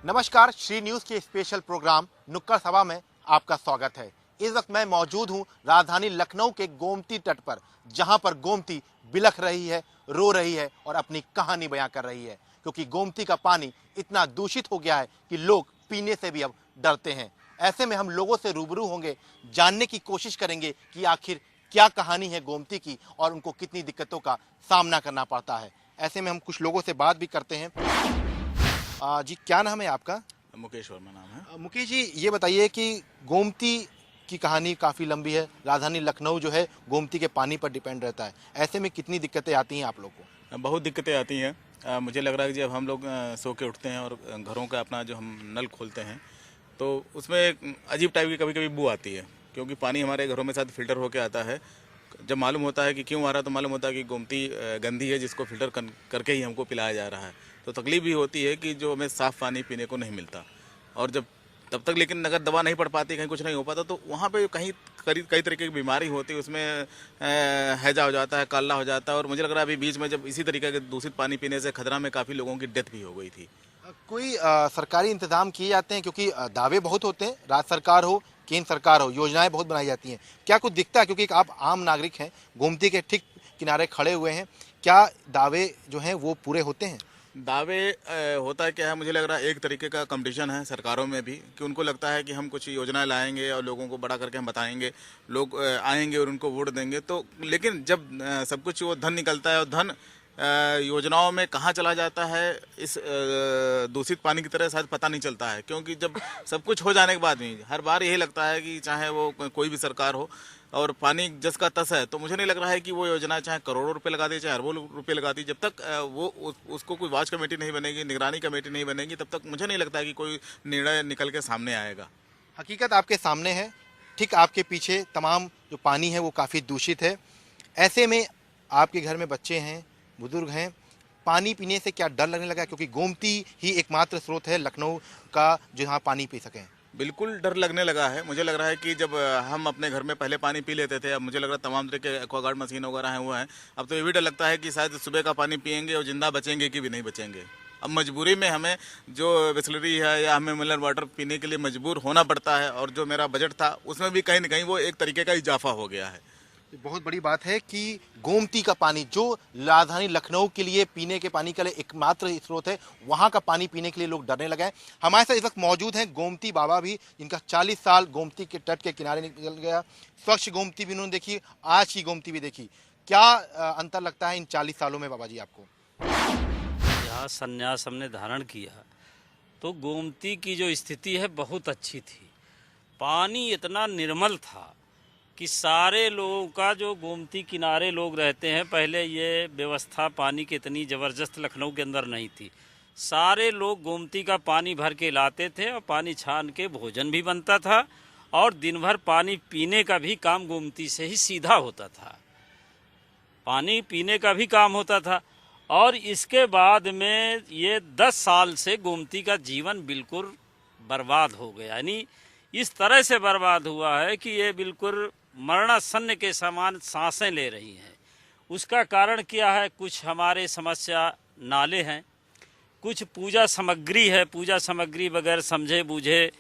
नमस्कार, श्री न्यूज़ के special programme नुक्कड़ सभा में आपका स्वागत है। इस वक्त मैं मौजूद हूं राजधानी लखनऊ के गोमती तट पर, जहां पर गोमती बिलख रही है, रो रही है और अपनी कहानी बयां कर रही है, क्योंकि गोमती का पानी इतना दूषित हो गया है कि लोग पीने से भी अब डरते हैं। ऐसे में हम लोगों से रूबरू होंगे, जानने की कोशिश करेंगे कि आखिर क्या कहानी है गोमती की और उनको कितनी दिक्कतों का सामना करना पड़ता है। ऐसे में हम कुछ लोगों से बात भी करते हैं। जी, क्या नाम है आपका? मुकेश वर्मा नाम है। मुकेश जी, ये बताइए कि गोमती की कहानी काफ़ी लंबी है। राजधानी लखनऊ जो है गोमती के पानी पर डिपेंड रहता है। ऐसे में कितनी दिक्कतें आती हैं आप लोग को? बहुत दिक्कतें आती हैं। मुझे लग रहा है कि जब हम लोग सो के उठते हैं और घरों का अपना जो हम नल खोलते हैं तो उसमें एक अजीब टाइप की कभी कभी बू आती है, क्योंकि पानी हमारे घरों में साथ फिल्टर होकर आता है। जब मालूम होता है कि क्यों आ रहा है तो मालूम होता है कि गोमती गंदी है, जिसको फिल्टर करके ही हमको पिलाया जा रहा है। तो तकलीफ भी होती है कि जो हमें साफ़ पानी पीने को नहीं मिलता। और जब तब तक लेकिन अगर दवा नहीं पड़ पाती, कहीं कुछ नहीं हो पाता, तो वहाँ पे कहीं कई तरीके की बीमारी होती है। उसमें हैजा हो जाता है, काला हो जाता है। और मुझे लग रहा है अभी बीच में जब इसी तरीके के दूषित पानी पीने से खतरा में काफ़ी लोगों की डेथ भी हो गई थी। कोई सरकारी इंतजाम किए जाते हैं? क्योंकि दावे बहुत होते हैं, राज्य सरकार हो, केंद्र सरकार हो, योजनाएं बहुत बनाई जाती हैं। क्या कुछ दिखता है? क्योंकि एक आप आम नागरिक हैं, गोमती के ठीक किनारे खड़े हुए हैं, क्या दावे जो हैं वो पूरे होते हैं? दावे होता है क्या है, मुझे लग रहा है एक तरीके का कंपटीशन है सरकारों में भी, कि उनको लगता है कि हम कुछ योजनाएं लाएंगे और लोगों को बड़ा करके हम बताएंगे, लोग आएंगे और उनको वोट देंगे। तो लेकिन जब सब कुछ वो धन निकलता है और धन योजनाओं में कहाँ चला जाता है, इस दूषित पानी की तरह शायद पता नहीं चलता है। क्योंकि जब सब कुछ हो जाने के बाद भी हर बार यही लगता है कि चाहे वो कोई भी सरकार हो और पानी जस का तस है, तो मुझे नहीं लग रहा है कि वो योजना चाहे करोड़ों रुपए लगा दी, चाहे अरबों रुपए लगा दी, जब तक उसको कोई वॉच कमेटी नहीं बनेगी, निगरानी कमेटी नहीं बनेगी, तब तक मुझे नहीं लगता है कि कोई निर्णय निकल के सामने आएगा। हकीकत आपके सामने है, ठीक आपके पीछे तमाम जो पानी है वो काफ़ी दूषित है। ऐसे में आपके घर में बच्चे हैं, बुजुर्ग हैं, पानी पीने से क्या डर लगने लगा? क्योंकि गोमती ही एकमात्र स्रोत है लखनऊ का जहाँ पानी पी सकें। बिल्कुल डर लगने लगा है। मुझे लग रहा है कि जब हम अपने घर में पहले पानी पी लेते थे, अब मुझे लग रहा है तमाम तरह के एक्वागार्ड मशीन वगैरह हैं वो हैं, अब तो ये भी डर लगता है कि शायद सुबह का पानी पियेंगे और जिंदा बचेंगे कि भी नहीं बचेंगे। अब मजबूरी में हमें जो बिस्लरी है या हमें मिनरल वाटर पीने के लिए मजबूर होना पड़ता है। और जो मेरा बजट था उसमें भी कहीं ना कहीं वो एक तरीके का इजाफा हो गया है। ये बहुत बड़ी बात है कि गोमती का पानी जो राजधानी लखनऊ के लिए पीने के पानी के लिए एकमात्र स्रोत है, वहाँ का पानी पीने के लिए लोग डरने लगे हैं। हमारे साथ इस वक्त मौजूद हैं गोमती बाबा भी, जिनका 40 साल गोमती के तट के किनारे निकल गया। स्वच्छ गोमती भी उन्होंने देखी, आज की गोमती भी देखी। क्या अंतर लगता है इन 40 सालों में बाबा जी आपको? यहाँ संन्यास हमने धारण किया तो गोमती की जो स्थिति है बहुत अच्छी थी। पानी इतना निर्मल था कि सारे लोगों का, जो गोमती किनारे लोग रहते हैं, पहले ये व्यवस्था पानी की इतनी ज़बरदस्त लखनऊ के अंदर नहीं थी। सारे लोग गोमती का पानी भर के लाते थे और पानी छान के भोजन भी बनता था और दिन भर पानी पीने का भी काम गोमती से ही सीधा होता था। पानी पीने का भी काम होता था। और इसके बाद में ये 10 साल से गोमती का जीवन बिल्कुल बर्बाद हो गया। यानी इस तरह से बर्बाद हुआ है कि ये बिल्कुल मरणासन्न के समान सांसें ले रही हैं। उसका कारण क्या है? कुछ हमारे समस्या नाले हैं, कुछ पूजा सामग्री है, पूजा सामग्री बगैर समझे बूझे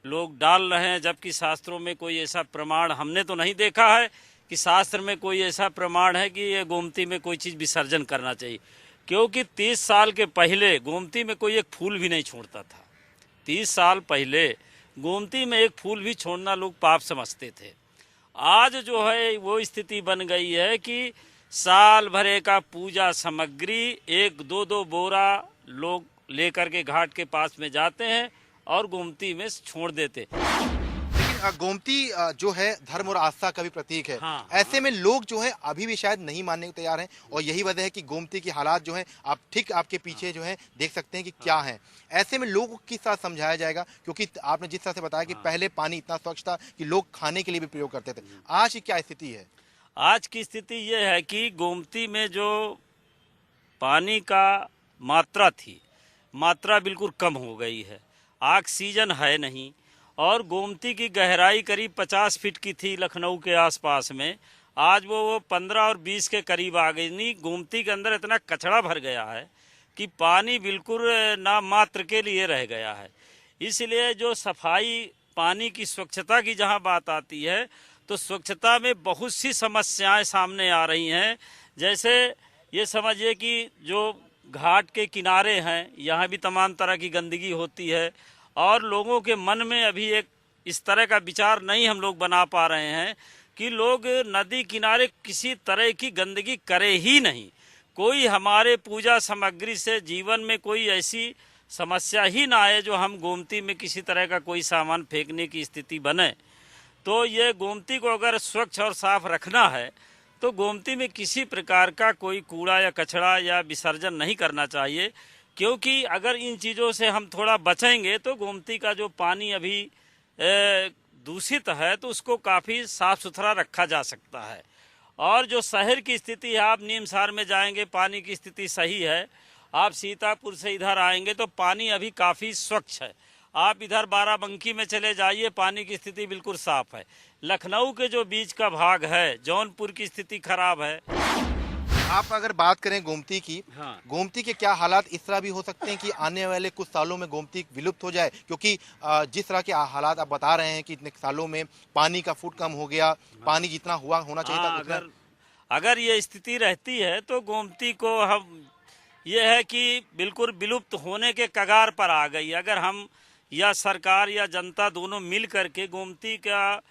लोग डाल रहे हैं, जबकि शास्त्रों में कोई ऐसा प्रमाण हमने तो नहीं देखा है कि शास्त्र में कोई ऐसा प्रमाण है कि ये गोमती में कोई चीज़ विसर्जन करना चाहिए। क्योंकि 30 साल के पहले गोमती में कोई एक फूल भी नहीं छोड़ता था। 30 साल पहले गोमती में एक फूल भी छोड़ना लोग पाप समझते थे। आज जो है वो स्थिति बन गई है कि साल भरे का पूजा सामग्री 1-2 बोरा लोग लेकर के घाट के पास में जाते हैं और गोमती में छोड़ देते। लेकिन गोमती जो है धर्म और आस्था का भी प्रतीक है। हाँ, ऐसे में लोग जो है अभी भी शायद नहीं मानने को तैयार हैं, और यही वजह है कि गोमती की हालात जो है आप ठीक आपके पीछे जो है देख सकते हैं कि क्या है। ऐसे में लोगों को किस तरह समझाया जाएगा? क्योंकि आपने जिस तरह से बताया कि पहले पानी इतना स्वच्छ था कि लोग खाने के लिए भी प्रयोग करते थे, आज की क्या स्थिति है? आज की स्थिति ये है कि गोमती में जो पानी का मात्रा थी, मात्रा बिल्कुल कम हो गई है। ऑक्सीजन है नहीं। और गोमती की गहराई करीब 50 फीट की थी लखनऊ के आसपास में, आज वो 15 और 20 के करीब आ गई। नहीं, गोमती के अंदर इतना कचरा भर गया है कि पानी बिल्कुल ना मात्र के लिए रह गया है। इसलिए जो सफाई, पानी की स्वच्छता की जहाँ बात आती है तो स्वच्छता में बहुत सी समस्याएं सामने आ रही हैं। जैसे ये समझिए कि जो घाट के किनारे हैं, यहाँ भी तमाम तरह की गंदगी होती है और लोगों के मन में अभी एक इस तरह का विचार नहीं हम लोग बना पा रहे हैं कि लोग नदी किनारे किसी तरह की गंदगी करे ही नहीं। कोई हमारे पूजा सामग्री से जीवन में कोई ऐसी समस्या ही ना आए जो हम गोमती में किसी तरह का कोई सामान फेंकने की स्थिति बने। तो ये गोमती को अगर स्वच्छ और साफ रखना है तो गोमती में किसी प्रकार का कोई कूड़ा या कचरा या विसर्जन नहीं करना चाहिए, क्योंकि अगर इन चीज़ों से हम थोड़ा बचेंगे तो गोमती का जो पानी अभी दूषित है तो उसको काफ़ी साफ सुथरा रखा जा सकता है। और जो शहर की स्थिति है, आप नीमसार में जाएंगे पानी की स्थिति सही है, आप सीतापुर से इधर आएंगे तो पानी अभी काफ़ी स्वच्छ है, आप इधर बाराबंकी में चले जाइए पानी की स्थिति बिल्कुल साफ है। लखनऊ के जो बीच का भाग है, जौनपुर की स्थिति खराब है। आप अगर बात करें गोमती की, हाँ। गोमती के क्या हालात इस तरह भी हो सकते हैं कि आने वाले कुछ सालों में गोमती विलुप्त हो जाए, क्योंकि जिस तरह के हालात आप बता रहे हैं कि इतने सालों में पानी का फुट कम हो गया, पानी जितना होना चाहिए था उतना। अगर ये स्थिति रहती है तो गोमती को हम ये है कि बिल्कुल विलुप्त होने के कगार पर आ गई। अगर हम या सरकार या जनता दोनों मिल करके गोमती का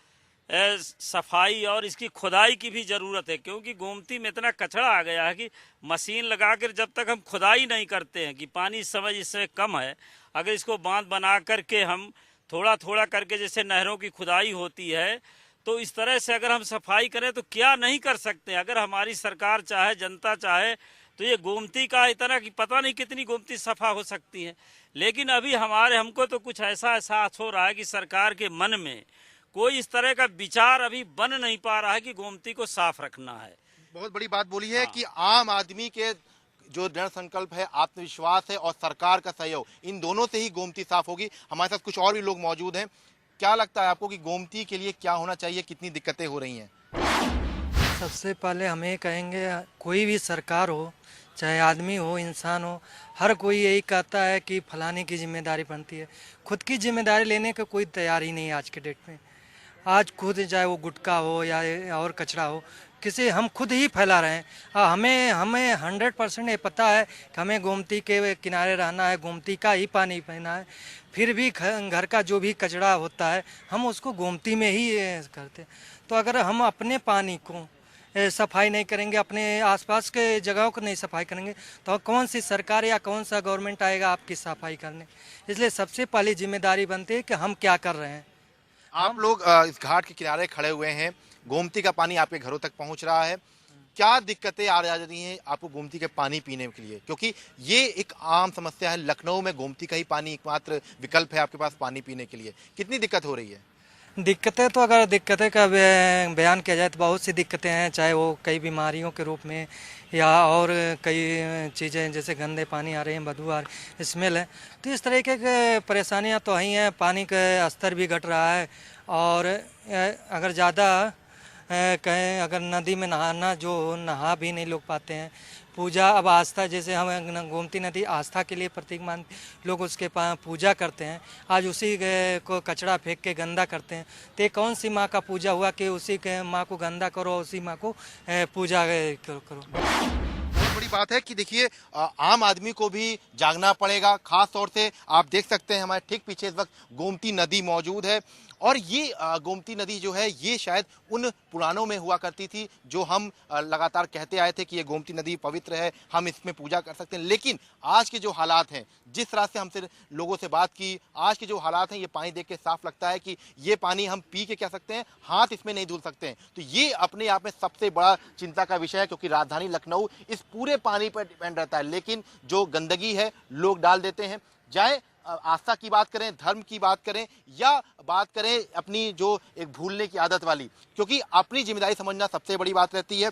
सफाई और इसकी खुदाई की भी ज़रूरत है, क्योंकि गोमती में इतना कचरा आ गया है कि मशीन लगाकर जब तक हम खुदाई नहीं करते हैं कि पानी इस समय इससे कम है, अगर इसको बांध बना करके हम थोड़ा थोड़ा करके जैसे नहरों की खुदाई होती है तो इस तरह से अगर हम सफाई करें तो क्या नहीं कर सकते। अगर हमारी सरकार चाहे, जनता चाहे तो ये गोमती का इतना कि पता नहीं कितनी गोमती सफा हो सकती है। लेकिन अभी हमको तो कुछ ऐसा एहसास हो रहा है कि सरकार के मन में कोई इस तरह का विचार अभी बन नहीं पा रहा है कि गोमती को साफ रखना है। बहुत बड़ी बात बोली है कि आम आदमी के जो दृढ़ संकल्प है, आत्मविश्वास है और सरकार का सहयोग, इन दोनों से ही गोमती साफ होगी। हमारे साथ कुछ और भी लोग मौजूद हैं। क्या लगता है आपको कि गोमती के लिए क्या होना चाहिए, कितनी दिक्कतें हो रही हैं? सबसे पहले हम ये कहेंगे, कोई भी सरकार हो, चाहे आदमी हो, इंसान हो, हर कोई यही कहता है कि फलाने की जिम्मेदारी बनती है। खुद की जिम्मेदारी लेने का कोई तैयार ही नहीं है आज के डेट में। आज खुद, चाहे वो गुटखा हो या और कचरा हो, किसी हम खुद ही फैला रहे हैं। हमें 100% ये पता है कि हमें गोमती के किनारे रहना है, गोमती का ही पानी पीना है, फिर भी घर का जो भी कचरा होता है हम उसको गोमती में ही करते। तो अगर हम अपने पानी को सफाई नहीं करेंगे, अपने आसपास के जगहों को नहीं सफाई करेंगे तो कौन सी सरकार या कौन सा गवर्नमेंट आएगा आपकी सफाई करने। इसलिए सबसे पहली जिम्मेदारी बनती है कि हम क्या कर रहे हैं। आप लोग इस घाट के किनारे खड़े हुए हैं, गोमती का पानी आपके घरों तक पहुंच रहा है, क्या दिक्कतें आ रही हैं आपको गोमती के पानी पीने के लिए? क्योंकि ये एक आम समस्या है, लखनऊ में गोमती का ही पानी एकमात्र विकल्प है आपके पास पानी पीने के लिए। कितनी दिक्कत हो रही है? दिक्कतें तो अगर दिक्कतें का बयान किया जाए तो बहुत सी दिक्कतें हैं, चाहे वो कई बीमारियों के रूप में या और कई चीज़ें, जैसे गंदे पानी आ रहे हैं, बदबू आ रही, स्मेल है। तो इस तरीके के परेशानियां तो ही हैं। पानी का स्तर भी घट रहा है और अगर ज़्यादा कहें, अगर नदी में नहाना, जो नहा भी नहीं लोग पाते हैं। पूजा, अब आस्था, जैसे हम गोमती नदी आस्था के लिए प्रतीक मान लोग उसके पूजा करते हैं, आज उसी को कचरा फेंक के गंदा करते हैं। तो कौन सी माँ का पूजा हुआ कि उसी के माँ को गंदा करो, उसी माँ को पूजा करो। बहुत बड़ी बात है कि देखिए आम आदमी को भी जागना पड़ेगा। खास तौर से आप देख सकते हैं हमारे ठीक पीछे इस वक्त गोमती नदी मौजूद है और ये गोमती नदी जो है ये शायद उन पुराणों में हुआ करती थी जो हम लगातार कहते आए थे कि ये गोमती नदी पवित्र है, हम इसमें पूजा कर सकते हैं। लेकिन आज के जो हालात हैं, जिस तरह से हमसे लोगों से बात की, आज के जो हालात हैं, ये पानी देख के साफ लगता है कि ये पानी हम पी के क्या सकते हैं, हाथ इसमें नहीं धुल सकते हैं। तो ये अपने आप में सबसे बड़ा चिंता का विषय है, क्योंकि राजधानी लखनऊ इस पूरे पानी पर डिपेंड रहता है। लेकिन जो गंदगी है लोग डाल देते हैं, चाहे आस्था की बात करें, धर्म की बात करें या बात करें अपनी जो एक भूलने की आदत वाली, क्योंकि अपनी जिम्मेदारी समझना सबसे बड़ी बात रहती है।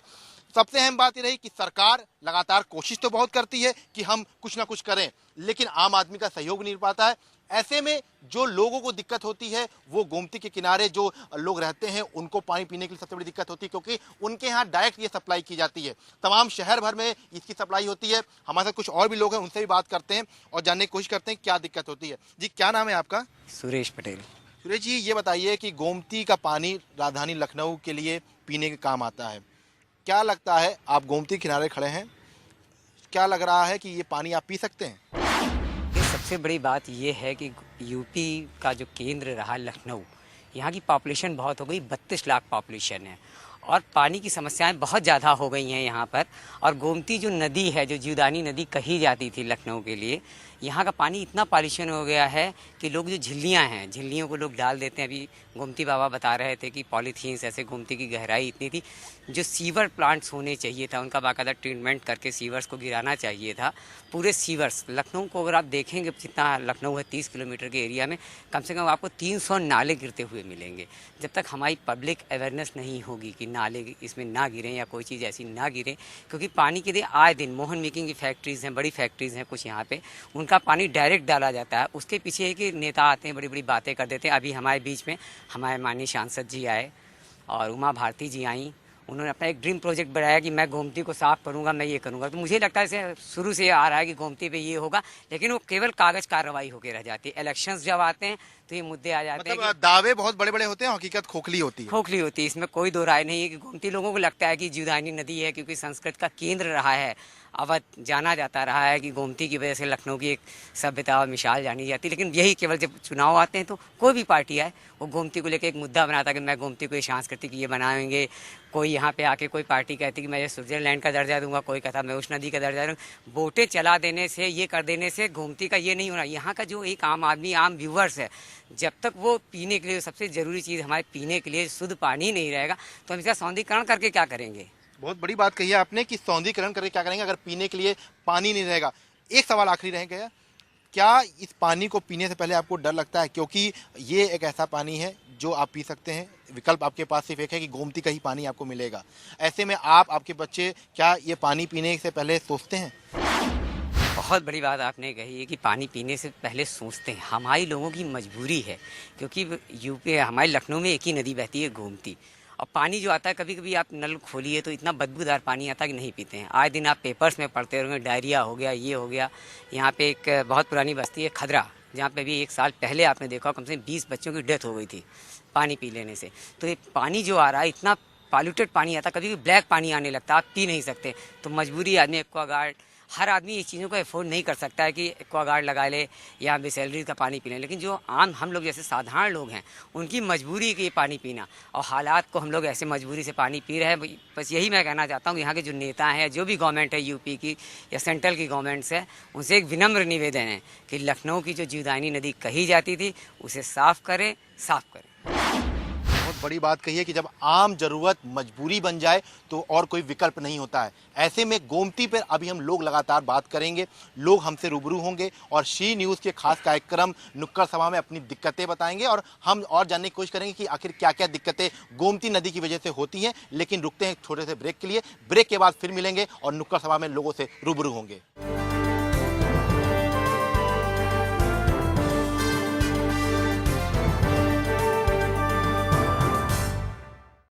सबसे अहम बात ये रही कि सरकार लगातार कोशिश तो बहुत करती है कि हम कुछ ना कुछ करें, लेकिन आम आदमी का सहयोग नहीं पाता है। ऐसे में जो लोगों को दिक्कत होती है वो गोमती के किनारे जो लोग रहते हैं उनको पानी पीने के लिए सबसे बड़ी दिक्कत होती है, क्योंकि उनके यहाँ डायरेक्ट ये सप्लाई की जाती है। तमाम शहर भर में इसकी सप्लाई होती है। हमारे साथ कुछ और भी लोग हैं, उनसे भी बात करते हैं और जानने की कोशिश करते हैं क्या दिक्कत होती है। जी, क्या नाम है आपका? सुरेश पटेल। सुरेश जी, ये बताइए कि गोमती का पानी राजधानी लखनऊ के लिए पीने के काम आता है। क्या लगता है, आप गोमती किनारे खड़े हैं, क्या लग रहा है कि ये पानी आप पी सकते हैं? ये सबसे बड़ी बात ये है कि यूपी का जो केंद्र रहा लखनऊ, यहाँ की पॉपुलेशन बहुत हो गई, 32 लाख पॉपुलेशन है और पानी की समस्याएं बहुत ज़्यादा हो गई हैं यहाँ पर। और गोमती जो नदी है, जो जीवदानी नदी कही जाती थी लखनऊ के लिए, यहाँ का पानी इतना पॉल्यूशन हो गया है कि लोग जो झिल्लियाँ हैं, झिल्लियों को लोग डाल देते हैं। अभी गोमती बाबा बता रहे थे कि पॉलीथीन्स, ऐसे गोमती की गहराई इतनी थी, जो सीवर प्लांट्स होने चाहिए था उनका बाकायदा ट्रीटमेंट करके सीवर्स को गिराना चाहिए था। पूरे सीवर्स लखनऊ को अगर आप देखेंगे, जितना लखनऊ है 30 किलोमीटर के एरिया में, कम से कम आपको 300 नाले गिरते हुए मिलेंगे। जब तक हमारी पब्लिक अवेयरनेस नहीं होगी कि नाले इसमें ना गिरें या कोई चीज़ ऐसी ना गिरे, क्योंकि पानी के लिए आए दिन मोहन मेकिंग की फैक्ट्रीज़ हैं, बड़ी फैक्ट्रीज़ हैं कुछ यहाँ पे, उनका पानी डायरेक्ट डाला जाता है। उसके पीछे है कि नेता आते हैं, बड़ी बड़ी बातें कर देते हैं। अभी हमारे बीच में हमारे माननीय सांसद जी आए और उमा भारती जी आई, उन्होंने अपना एक ड्रीम प्रोजेक्ट बनाया कि मैं गोमती को साफ करूंगा, मैं ये करूंगा। तो मुझे लगता है इसे शुरू से आ रहा है कि गोमती पे ये होगा, लेकिन वो केवल कागज कार्रवाई होकर रह जाती है। इलेक्शंस जब आते हैं तो ये मुद्दे आ जाते हैं। मतलब दावे बहुत बड़े बड़े होते हैं, हकीकत खोखली होती है। खोखली होती है, इसमें कोई दो राय नहीं है कि गोमती लोगों को लगता है कि जीवदानी नदी है, क्योंकि संस्कृत का केंद्र रहा है, अवध जाना जाता रहा है कि गोमती की वजह से लखनऊ की एक सभ्यता और मिसाल जानी जाती है। लेकिन यही केवल जब चुनाव आते हैं तो कोई भी पार्टी आए वो गोमती को लेकर एक मुद्दा बनाता है कि मैं गोमती को ये सांस्कृतिक ये बनाएंगे। कोई यहाँ पे आके कोई पार्टी कहती कि मैं ये स्विट्जरलैंड का दर्जा दूंगा, कोई कहता मैं उस नदी का दर्जा दूंगा। बोटें चला देने से, ये कर देने से गोमती का ये नहीं होना। यहाँ का जो एक आम आदमी, आम व्यूवर्स है, जब तक वो पीने के लिए, सबसे ज़रूरी चीज़ हमारे पीने के लिए शुद्ध पानी नहीं रहेगा तो हम इसका सौंदर्यीकरण करके क्या करेंगे? बहुत बड़ी बात कही है आपने कि सौंदर्यीकरण करके क्या करेंगे अगर पीने के लिए पानी नहीं रहेगा। एक सवाल आखिरी रह गया, क्या इस पानी को पीने से पहले आपको डर लगता है, क्योंकि ये एक ऐसा पानी है जो आप पी सकते हैं, विकल्प आपके पास सिर्फ एक है कि गोमती का ही पानी आपको मिलेगा। ऐसे में आप, आपके बच्चे क्या ये पानी पीने से पहले सोचते हैं? बहुत बड़ी बात आपने कही है कि पानी पीने से पहले सोचते हैं। हमारी लोगों की मजबूरी है, क्योंकि यूपी, हमारे लखनऊ में एक ही नदी बहती है, गोमती। और पानी जो आता है, कभी कभी आप नल खोलिए तो इतना बदबूदार पानी आता है कि नहीं पीते हैं। आए दिन आप पेपर्स में पढ़ते होंगे, डायरिया हो गया, ये हो गया। यहाँ पे एक बहुत पुरानी बस्ती है खदरा, जहाँ पे भी 1 साल पहले आपने देखा कम से कम 20 बच्चों की डेथ हो गई थी पानी पी लेने से। तो ये पानी जो आ रहा है, इतना पॉल्यूटेड पानी आता, कभी भी ब्लैक पानी आने लगता, आप पी नहीं सकते। तो मजबूरी आदमी एक्वागार्ड, हर आदमी इस चीज़ों को अफोर्ड नहीं कर सकता है कि एक्वागार्ड लगा ले या बिसलरी का पानी पी लें। लेकिन जो आम हम लोग जैसे साधारण लोग हैं, उनकी मजबूरी है कि ये पानी पीना, और हालात को हम लोग ऐसे मजबूरी से पानी पी रहे हैं। बस यही मैं कहना चाहता हूँ कि यहाँ के जो नेता हैं, जो भी गवर्नमेंट है यूपी की या सेंट्रल की गवर्नमेंट्स है, उनसे एक विनम्र निवेदन है कि लखनऊ की जो जीवदानी नदी कही जाती थी उसे साफ़ करें, साफ़ करें। बहुत बड़ी बात कही है कि जब आम जरूरत मजबूरी बन जाए तो और कोई विकल्प नहीं होता है। ऐसे में गोमती पर अभी हम लोग लगातार बात करेंगे, लोग हमसे रूबरू होंगे और शी न्यूज़ के खास कार्यक्रम नुक्कड़ सभा में अपनी दिक्कतें बताएंगे और हम और जानने की कोशिश करेंगे कि आखिर क्या क्या दिक्कतें गोमती नदी की वजह से होती हैं। लेकिन रुकते हैं एक छोटे से ब्रेक के लिए, ब्रेक के बाद फिर मिलेंगे और नुक्कड़ सभा में लोगों से रूबरू होंगे।